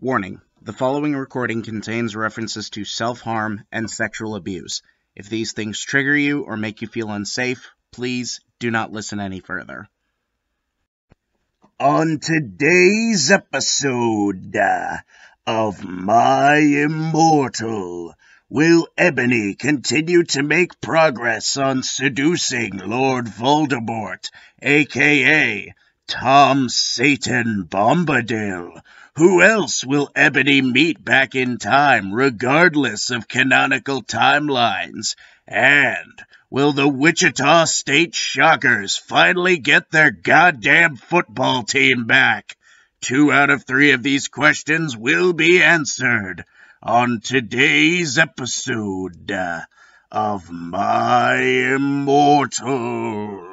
Warning: the following recording contains references to self-harm and sexual abuse. If these things trigger you or make you feel unsafe, please do not listen any further. On today's episode of My Immortal, will Ebony continue to make progress on seducing Lord Voldemort, aka Tom Satan Bombadil? Who else will Ebony meet back in time, regardless of canonical timelines? And will the Wichita State Shockers finally get their goddamn football team back? 2 out of 3 of these questions will be answered on today's episode of My Immortal.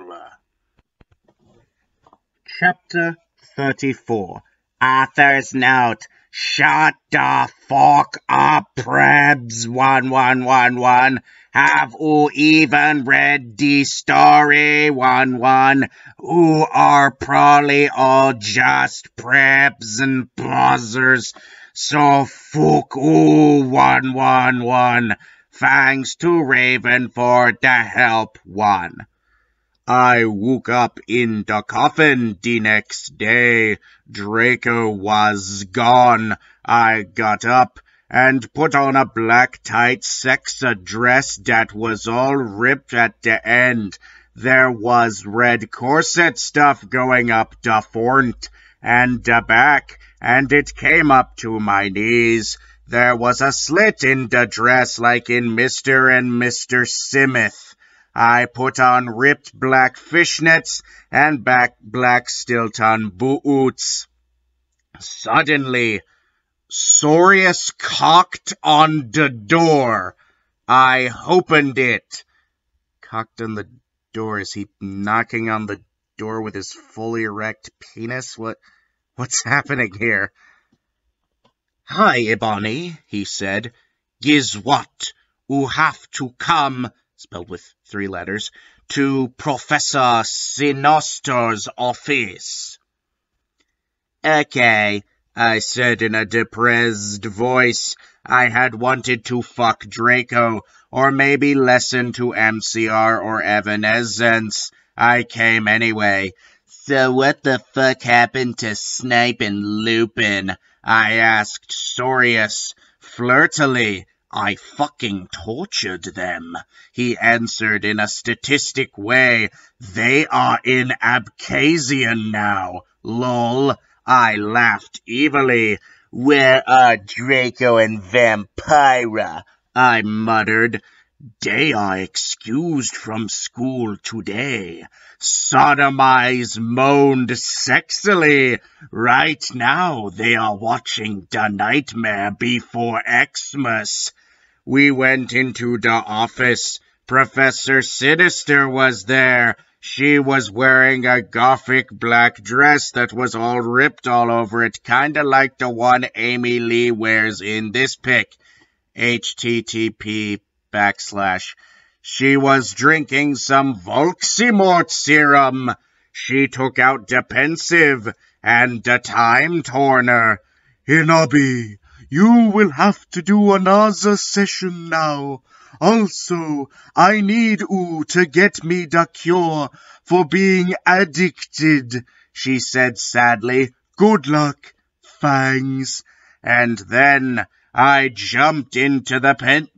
Chapter 34. Author's Note. Shut the fuck up, Prebz 1111. Have you even read the story, 11? Who are probably all just Prebz and buzzers. So fuck you, 111. Thanks to Raven for the help, 1. I woke up in the coffin the next day. Draco was gone. I got up and put on a black tight sexa dress that was all ripped at the end. There was red corset stuff going up the front and the back, and it came up to my knees. There was a slit in the dress like in Mr. and Mr. Simith. I put on ripped black fishnets and black Stilton boots. Suddenly, Sorius cocked on the door. I opened it. Cocked on the door? Is he knocking on the door with his fully erect penis? What's happening here? Hi, Ebony, he said. Guess what? You have to come, spelled with 3 letters, to Professor Sinister's office. Okay, I said in a depressed voice. I had wanted to fuck Draco, or maybe listen to MCR or Evanescence. I came anyway. So what the fuck happened to Snipe and Lupin? I asked Sorius, flirtily. I fucking tortured them, he answered in a statistic way. They are in Abkhazia now, lol. I laughed evilly. Where are Draco and Vampira? I muttered. They are excused from school today. Sodomize moaned sexily. Right now they are watching The Nightmare Before Xmas. We went into the office. Professor Sinister was there. She was wearing a gothic black dress that was all ripped all over it, kinda like the one Amy Lee wears in this pic. http:// She was drinking some Volximort serum. She took out the pensive and the time turner. Inabi, you will have to do another session now. Also, I need you to get me the cure for being addicted, she said sadly. Good luck. Thanks. And then I jumped into the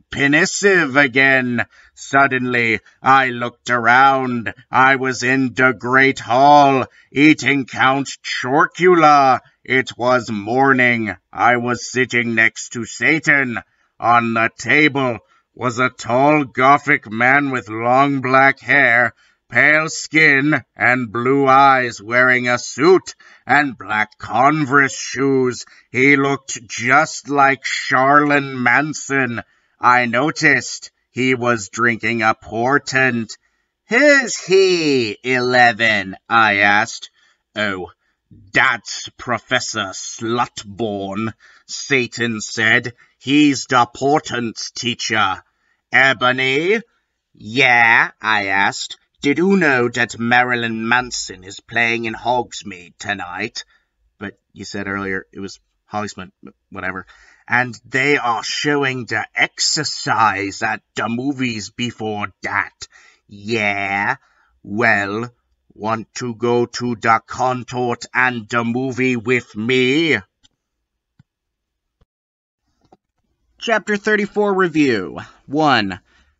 pensive again. Suddenly, I looked around. I was in the Great Hall, eating Count Chorkula. It was morning. I was sitting next to Satan. On the table was a tall Gothic man with long black hair, pale skin, and blue eyes, wearing a suit and black Converse shoes. He looked just like Charlene Manson. I noticed he was drinking a portent. Who's he, 11? I asked. Oh, that's Professor Slutborn, Satan said. He's the portent's teacher. Ebony? Yeah, I asked. Did you know that Marilyn Manson is playing in Hogsmeade tonight? But you said earlier it was Hollywood, whatever. And they are showing the exercise at the movies before that. Yeah, well, want to go to the contort and the movie with me? Chapter 34 Review 1.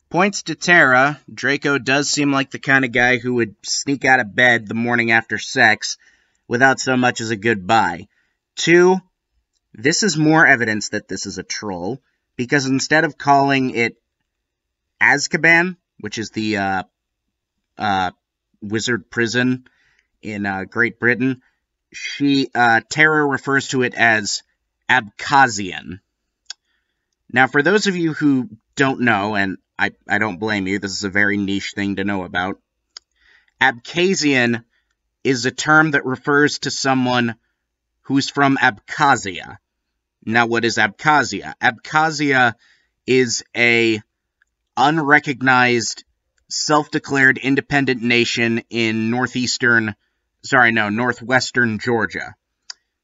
Points to Tara. Draco does seem like the kind of guy who would sneak out of bed the morning after sex without so much as a goodbye. 2. This is more evidence that this is a troll, because instead of calling it Azkaban, which is the wizard prison in Great Britain, Tara refers to it as Abkhazian. Now, for those of you who don't know, and I don't blame you, this is a very niche thing to know about, Abkhazian is a term that refers to someone who's from Abkhazia. Now, what is Abkhazia? Abkhazia is a unrecognized, self-declared independent nation in northwestern Georgia.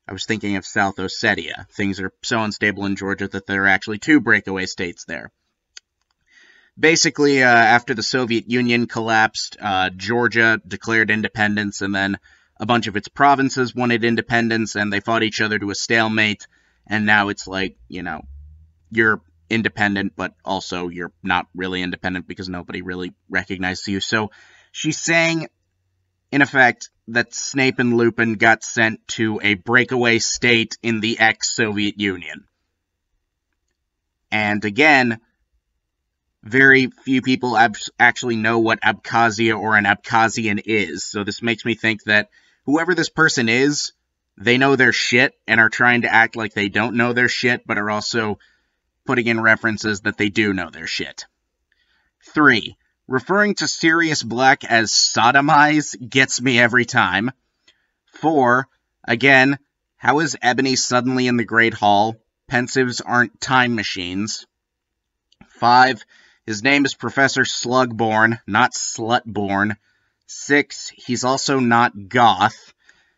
I was thinking of South Ossetia. Things are so unstable in Georgia that there are actually 2 breakaway states there. Basically, after the Soviet Union collapsed, Georgia declared independence, and then a bunch of its provinces wanted independence, and they fought each other to a stalemate, and now it's like, you're independent, but also you're not really independent because nobody really recognizes you. So she's saying, in effect, that Snape and Lupin got sent to a breakaway state in the ex-Soviet Union. And again, very few people actually know what Abkhazia or an Abkhazian is, so this makes me think that whoever this person is, they know their shit and are trying to act like they don't know their shit, but are also putting in references that they do know their shit. 3. Referring to Sirius Black as sodomize gets me every time. 4. Again, how is Ebony suddenly in the Great Hall? Pensives aren't time machines. 5. His name is Professor Slugborn, not Slutborn. 6. He's also not goth.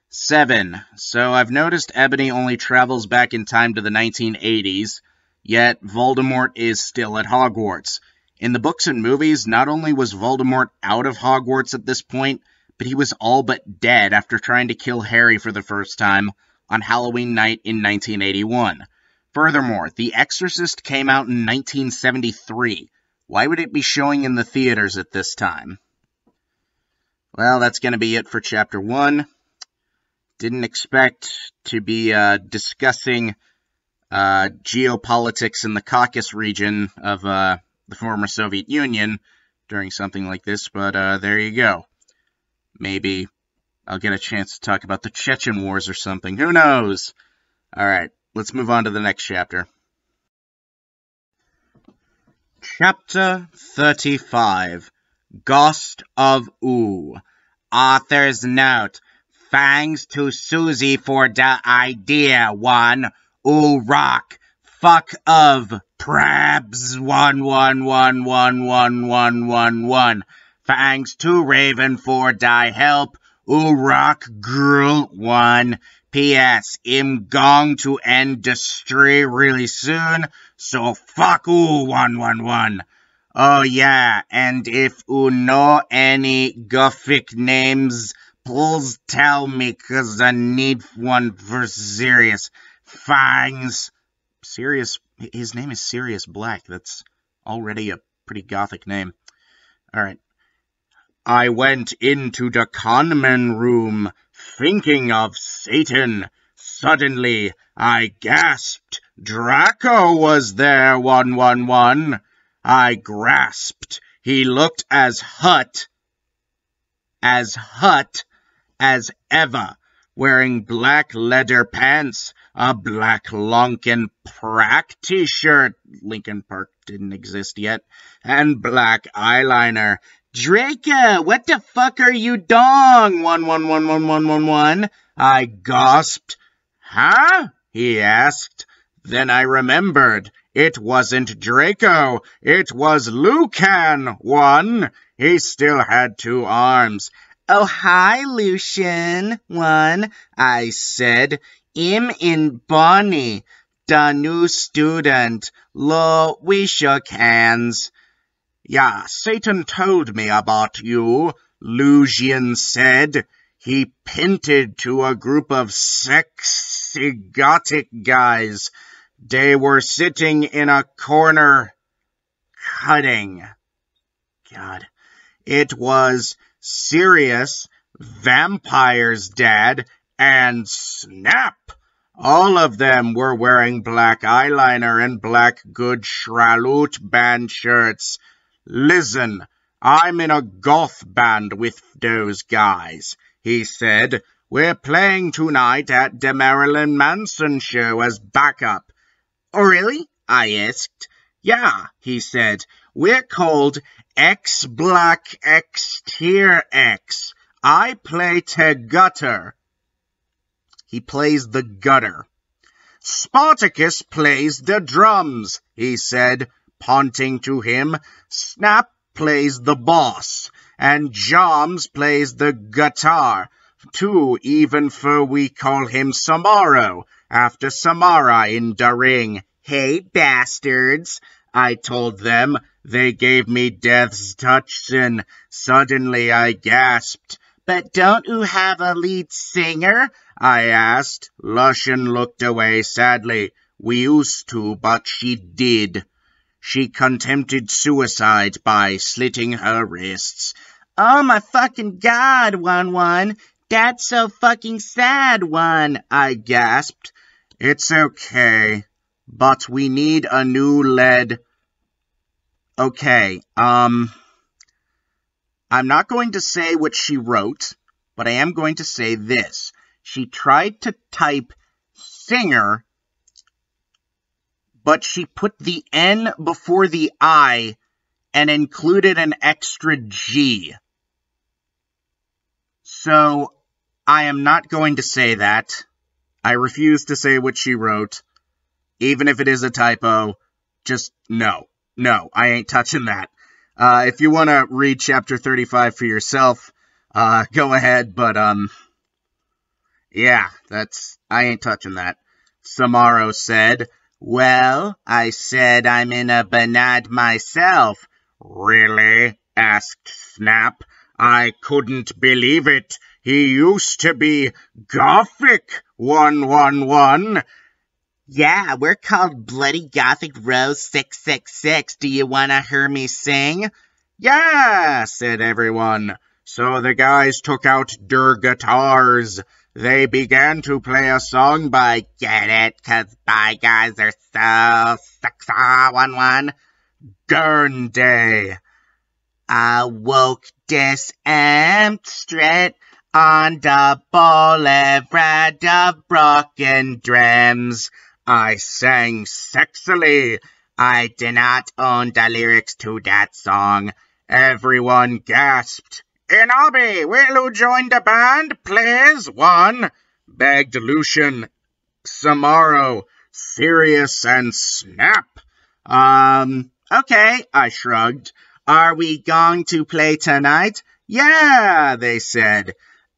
7. So I've noticed Ebony only travels back in time to the 1980s, yet Voldemort is still at Hogwarts. In the books and movies, not only was Voldemort out of Hogwarts at this point, but he was all but dead after trying to kill Harry for the first time on Halloween night in 1981. Furthermore, The Exorcist came out in 1973. Why would it be showing in the theaters at this time? Well, that's going to be it for Chapter 1. Didn't expect to be discussing geopolitics in the Caucasus region of the former Soviet Union during something like this, but there you go. Maybe I'll get a chance to talk about the Chechen Wars or something. Who knows? Alright, let's move on to the next chapter. Chapter 35. Ghost of Oo. Author's note. Thanks to Susie for the idea. 1. Oo rock. Fuck of Prabs 1111111. Thanks to Raven for die help. Oo rock girl 1. P.S. I'm going to end industry really soon, so fuck oo 111. Oh yeah, and if you know any Gothic names, please tell me, cause I need one for Sirius. Thanks. Sirius, his name is Sirius Black. That's already a pretty Gothic name. Alright. I went into the conman room, thinking of Satan. Suddenly, I gasped. Draco was there, 111. I grasped. He looked as hut as ever, wearing black leather pants, a black Linkin Park t-shirt, Linkin Park didn't exist yet, and black eyeliner. Draco, what the fuck are you doing? 1111111. I gasped. Huh? He asked. Then I remembered. It wasn't Draco. It was Lucan, 1. He still had 2 arms. Oh, hi, Lucian, 1. I said. I'm in Bonnie, the new student. Lo, we shook hands. Yeah, Satan told me about you, Lucian said. He hinted to a group of sexy gothic guys. They were sitting in a corner, cutting. God. It was Sirius, Vampire's dad, and Snap. All of them were wearing black eyeliner and black good Shralut band shirts. Listen, I'm in a goth band with those guys, he said. We're playing tonight at the Marilyn Manson show as backup. Oh, really? I asked. Yeah, he said. We're called X Black X Tier X. I play the gutter. He plays the gutter. Spartacus plays the drums, he said, pointing to him. Snap plays the bass, and Joms plays the guitar, too, even for we call him Samaro, after Samara in the ring. Hey, bastards, I told them. They gave me death's touch, and suddenly I gasped. But don't you have a lead singer? I asked. Lushan looked away sadly. We used to, but she did. She attempted suicide by slitting her wrists. Oh my fucking god, One. That's so fucking sad, One, I gasped. It's okay, but we need a new lead. Okay, I'm not going to say what she wrote, but I am going to say this. She tried to type singer, but she put the N before the I and included an extra G. So, I am not going to say that. I refuse to say what she wrote. Even if it is a typo, just no. No, I ain't touching that. If you want to read chapter 35 for yourself, go ahead, but, yeah, I ain't touching that. Samaro said. Well, I said I'm in a banad myself. Really? Asked Snap. I couldn't believe it. He used to be Gothic 111. Yeah, we're called Bloody Gothic Rose 666. Do you want to hear me sing? Yeah, said everyone. So the guys took out their guitars. They began to play a song by Get It, 'cause my guys are so sexy, 1-1. Gurn Day. I woke this straight on the boulevard of broken dreams. I sang sexily. I did not own the lyrics to that song. Everyone gasped. Inabi, will you join the band, please? 1, begged Lucian, Samaro, Sirius, and Snap. Okay, I shrugged. Are we going to play tonight? Yeah, they said.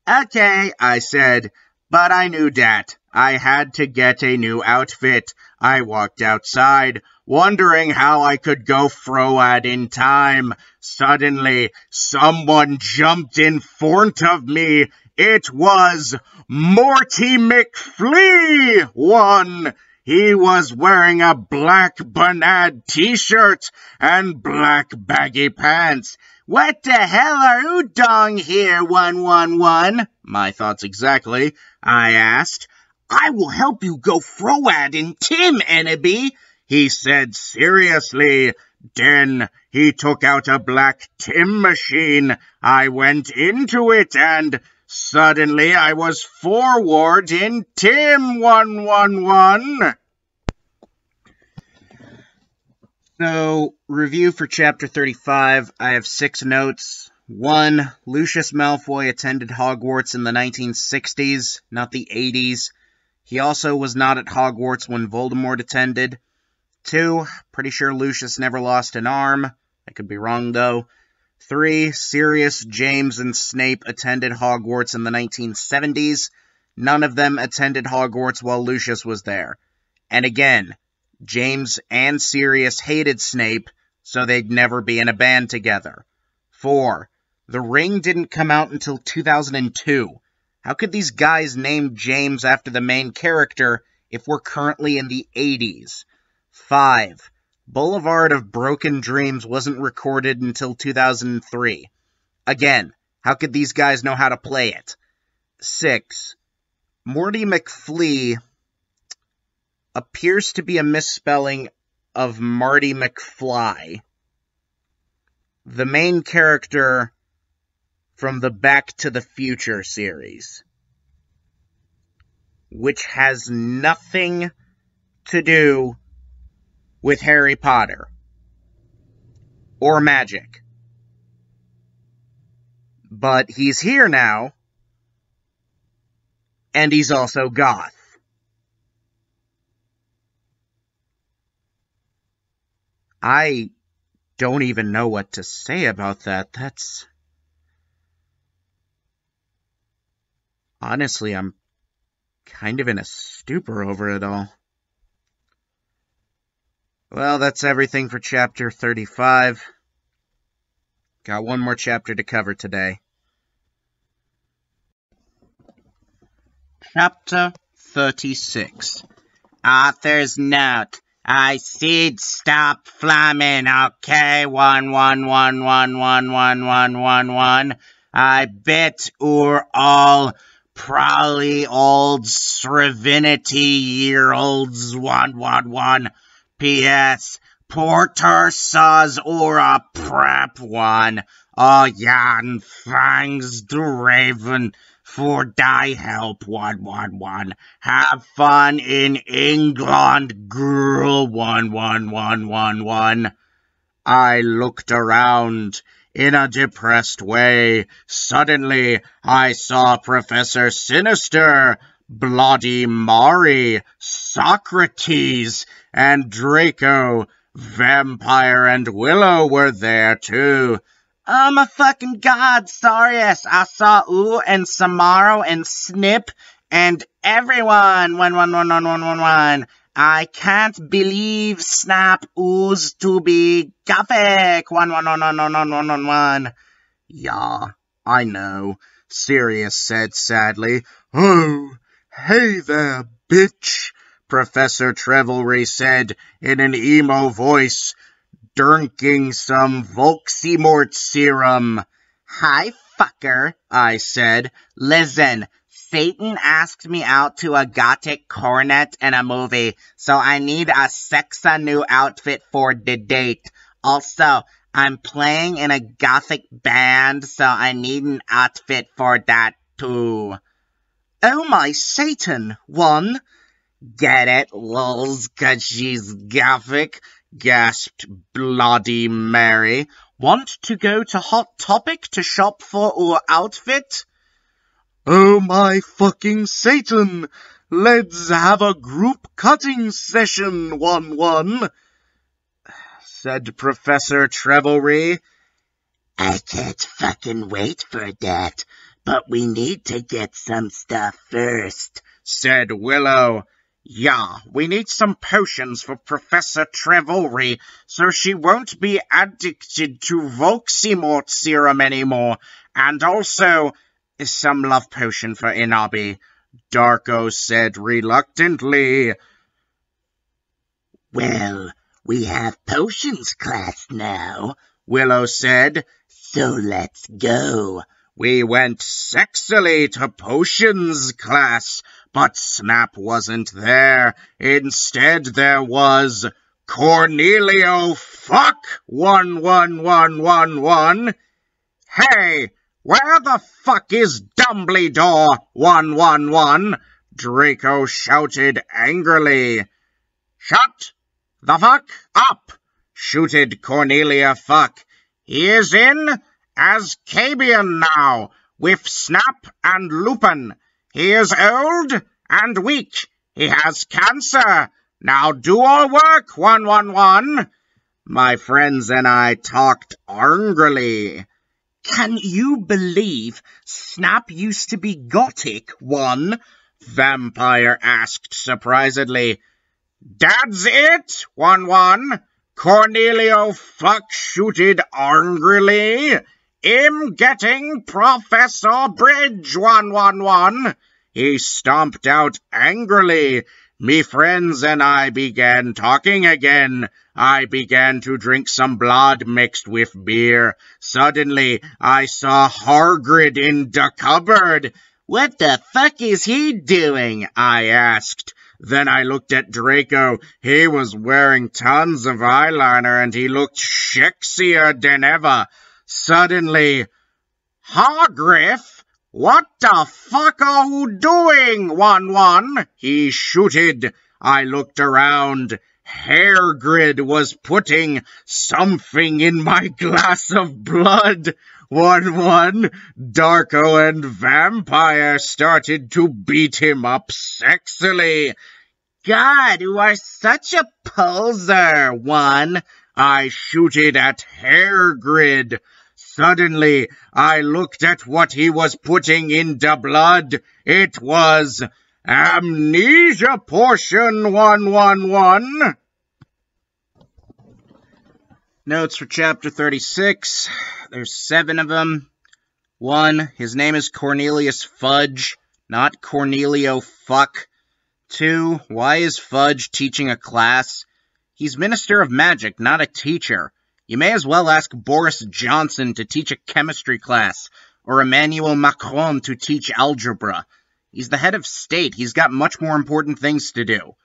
Okay, I said, but I knew that. I had to get a new outfit. I walked outside, wondering how I could go forward in time. Suddenly, someone jumped in front of me. It was Marty McFly, 1. He was wearing a black banad t-shirt and black baggy pants. What the hell are you doing here, 111? My thoughts exactly, I asked. I will help you go forward in Tim, Ennaby, he said seriously. Then he took out a black Tim machine. I went into it and suddenly I was forward in Tim 111. So, review for chapter 35. I have 6 notes. 1. Lucius Malfoy attended Hogwarts in the 1960s, not the 80s. He also was not at Hogwarts when Voldemort attended. 2. Pretty sure Lucius never lost an arm. I could be wrong, though. 3. Sirius, James, and Snape attended Hogwarts in the 1970s. None of them attended Hogwarts while Lucius was there. And again, James and Sirius hated Snape, so they'd never be in a band together. 4. The Ring didn't come out until 2002. How could these guys name James after the main character if we're currently in the 80s? 5. Boulevard of Broken Dreams wasn't recorded until 2003. Again, how could these guys know how to play it? 6. Marty McFly appears to be a misspelling of Marty McFly, the main character from the Back to the Future series, which has nothing to do with Harry Potter or magic. But he's here now, and he's also goth. I don't even know what to say about that. Honestly, I'm kind of in a stupor over it all. Well, that's everything for Chapter 35. Got one more chapter to cover today. Chapter 36. Author's note. I said stop flamming, okay? 111111111. I bet you're all probably old Sravinity-year-olds 111. P.S. Porter saws or a prep one. Oh, yeah, and thanks to Raven for thy help, 111. Have fun in England, girl, 11111. I looked around in a depressed way. Suddenly, I saw Professor Sinister, Bloody Mari, Socrates, and Draco. Vampire and Willow were there, too. Oh my fucking god, Sarius, I saw Ooh and Samaro and Snip and everyone, 1111111. I can't believe Snap Ooh's to be gothic, 1111111. Yeah, I know, Sirius said sadly. Oh, hey there, bitch, Professor Trevelry said in an emo voice, drinking some Volximort serum. Hi, fucker, I said. Listen, Satan asked me out to a gothic cornet and a movie, so I need a sexa new outfit for the date. Also, I'm playing in a gothic band, so I need an outfit for that too. Oh my Satan, one. Get it, lols, 'cause she's gothic, gasped Bloody Mary. Want to go to Hot Topic to shop for our outfit? Oh my fucking Satan! Let's have a group cutting session, 1-1, said Professor Trevelry. I can't fucking wait for that, but we need to get some stuff first, said Willow. Yeah, we need some potions for Professor Trevelry, so she won't be addicted to Volximort serum anymore, and also some love potion for Inabi, Darko said reluctantly. Well, we have potions class now, Willow said, so let's go. We went sexily to potions class, but Snap wasn't there. Instead, there was Cornelio Fuck 11111. Hey, where the fuck is Dumbledore 111? Draco shouted angrily. Shut the fuck up, shouted Cornelia Fuck. He is in Azkaban now, with Snap and Lupin. He is old and weak. He has cancer. Now do our work, 111. My friends and I talked angrily. Can you believe Snap used to be gothic, one? Vampire asked surprisedly. That's it, 1-1. Cornelio fuck-shooted angrily. I'm getting Professor Bridge, 1-1-1. He stomped out angrily. Me friends and I began talking again. I began to drink some blood mixed with beer. Suddenly, I saw Hagrid in the cupboard. What the fuck is he doing? I asked. Then I looked at Draco. He was wearing tons of eyeliner and he looked sexier than ever. Suddenly, Hagrid, what the fuck are you doing, 1-1? He shooted. I looked around. Hagrid was putting something in my glass of blood. 1-1. Darko and Vampire started to beat him up sexily. God, you are such a poser, 1. I shooted at Hagrid. Suddenly, I looked at what he was putting in the blood. It was amnesia potion, 1-1-1. Notes for Chapter 36. There's 7 of them. 1. His name is Cornelius Fudge, not Cornelio Fuck. 2. Why is Fudge teaching a class? He's Minister of Magic, not a teacher. You may as well ask Boris Johnson to teach a chemistry class, or Emmanuel Macron to teach algebra. He's the head of state. He's got much more important things to do.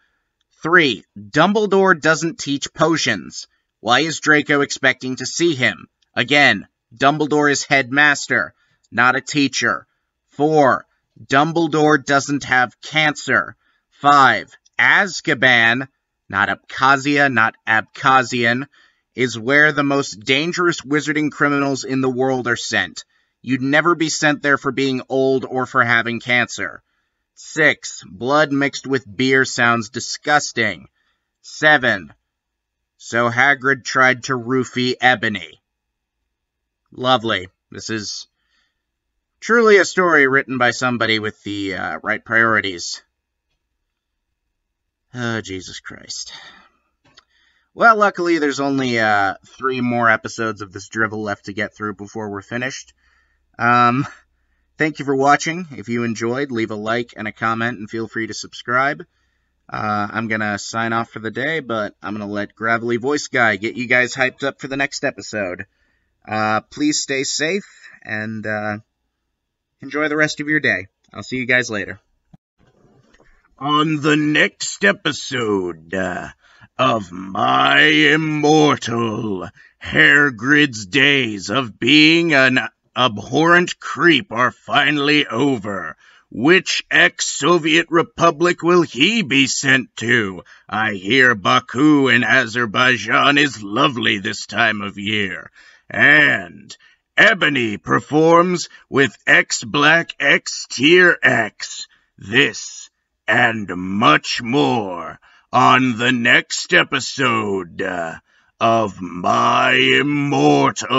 3. Dumbledore doesn't teach potions. Why is Draco expecting to see him? Again, Dumbledore is headmaster, not a teacher. 4. Dumbledore doesn't have cancer. 5. Azkaban, not Abkhazia, not Abkhazian, is where the most dangerous wizarding criminals in the world are sent. You'd never be sent there for being old or for having cancer. 6. Blood mixed with beer sounds disgusting. 7. So Hagrid tried to roofie Ebony. Lovely. This is truly a story written by somebody with the right priorities. Oh, Jesus Christ. Well, luckily, there's only 3 more episodes of this drivel left to get through before we're finished. Thank you for watching. If you enjoyed, leave a like and a comment, and feel free to subscribe. I'm going to sign off for the day, but I'm going to let Gravelly Voice Guy get you guys hyped up for the next episode. Please stay safe, and enjoy the rest of your day. I'll see you guys later. On the next episode of My Immortal, Hagrid's days of being an abhorrent creep are finally over. Which ex-Soviet republic will he be sent to? I hear Baku in Azerbaijan is lovely this time of year. And Ebony performs with X-Black X-Tier X. This and much more on the next episode of My Immortal.